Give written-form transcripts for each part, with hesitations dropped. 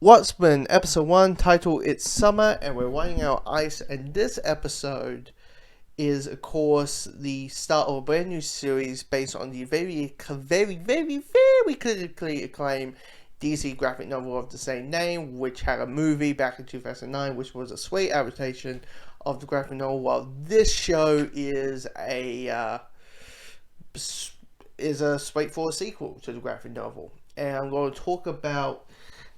Watchmen, episode 1, title It's Summer and We're Running Out of Ice, and this episode is, of course, the start of a brand new series based on the very critically acclaimed DC graphic novel of the same name, which had a movie back in 2009, which was a sweet adaptation of the graphic novel, while this show is a straightforward sequel to the graphic novel. And I'm going to talk about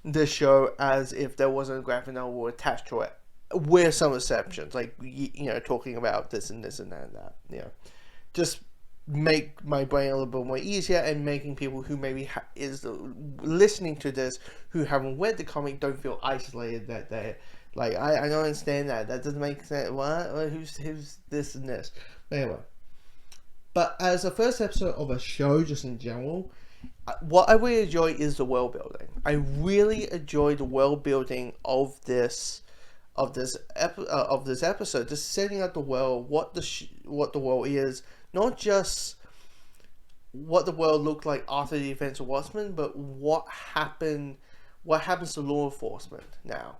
this show as if there wasn't a graphic novel attached to it, with some exceptions, like, talking about this and this and that and that, just make my brain a little bit more easier, and making people who maybe is listening to this who haven't read the comic don't feel isolated, that they're like, I don't understand that doesn't make sense, what, who's this and this. Anyway, but as a first episode of a show, just in general, what I really enjoy is the world building. I really enjoy the world building of this episode, just setting up the world, what the world is, not just what the world looked like after the events of Watchmen, but what happens to law enforcement now.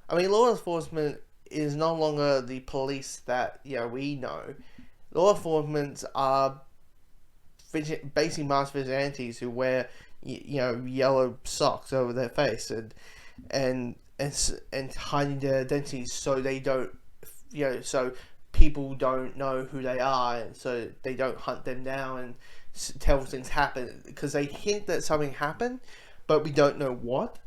I mean, law enforcement is no longer the police that we know. Law enforcement are basically masked vigilantes who wear yellow socks over their face and hiding their identities, so they don't so people don't know who they are, and so they don't hunt them down and tell things happen, because they hint that something happened, but we don't know what,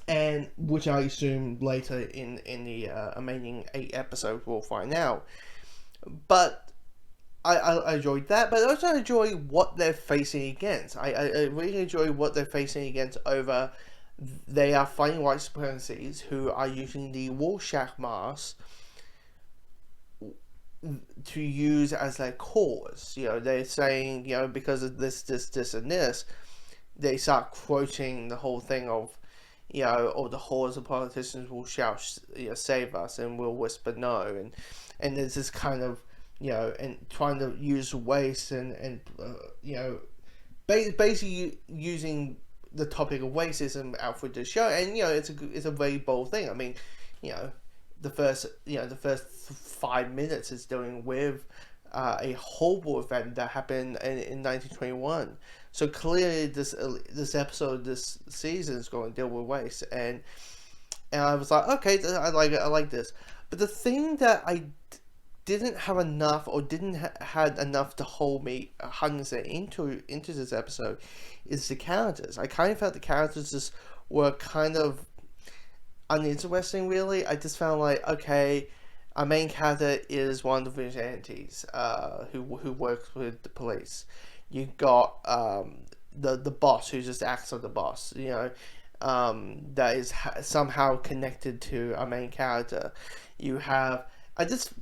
and which I assume later in the remaining 8 episodes we'll find out. But I enjoyed that, but I also enjoy what they're facing against. I really enjoy what they're facing against over. They are fighting white supremacists who are using the Rorschach mask to use as their cause. They're saying, because of this, and this, they start quoting the whole thing of, or the hordes of politicians will shout, save us, and we'll whisper no, and there's this kind of, and trying to use waste and basically using the topic of racism out for the show, and it's a very bold thing. I mean, the first 5 minutes is dealing with a horrible event that happened in 1921. So clearly, this episode, this season is going to deal with race, and I was like, okay, I like it, I like this. But the thing that I didn't have enough, or didn't had enough to hold me 100% into this episode, is the characters. I kind of felt the characters just were kind of uninteresting, really. I just found like, okay, our main character is one of the vigilantes who works with the police. You got the boss, who just acts like the boss, that is somehow connected to our main character. You have this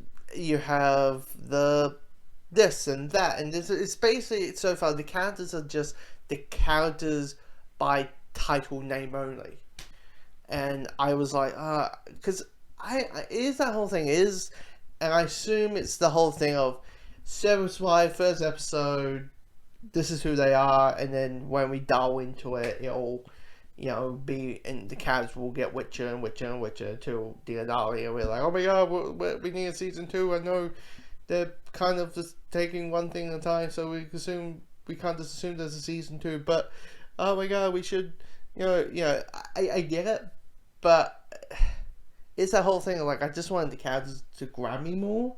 and that, and it's basically, so far the characters are just the characters by title name only, and I was like, because that whole thing is, and I assume it's the whole thing of Severance Wide, first episode, this is who they are, and then when we dial into it, it'll be, and the characters will get richer and richer and richer till the finale, and we're like, oh my god, we need a season 2. I know they're kind of just taking one thing at a time, so we can't just assume there's a season 2, but oh my god, we should, I get it, but it's that whole thing of like, I just wanted the characters to grab me more.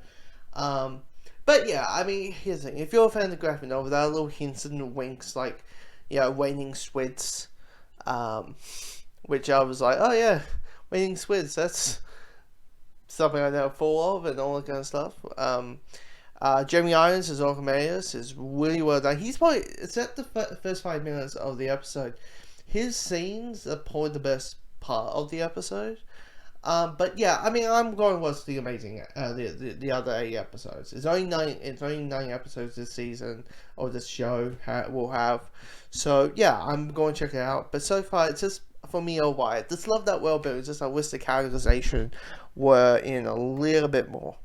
But yeah, I mean, here's the thing, if you're a fan of the graphic novel, there are little hints and winks, like, raining squids, which I was like, oh yeah, raining squids, that's something I never thought of, and all that kind of stuff. Jeremy Irons as Archimedes is really well done. He's probably, except the first 5 minutes of the episode, his scenes are probably the best part of the episode. But yeah, I mean, I'm going to watch the amazing, the other 8 episodes. It's only 9 episodes this season, or this show will have. So yeah, I'm going to check it out. But so far, it's just, for me, I just love that world building. Just I wish the characterization were in a little bit more.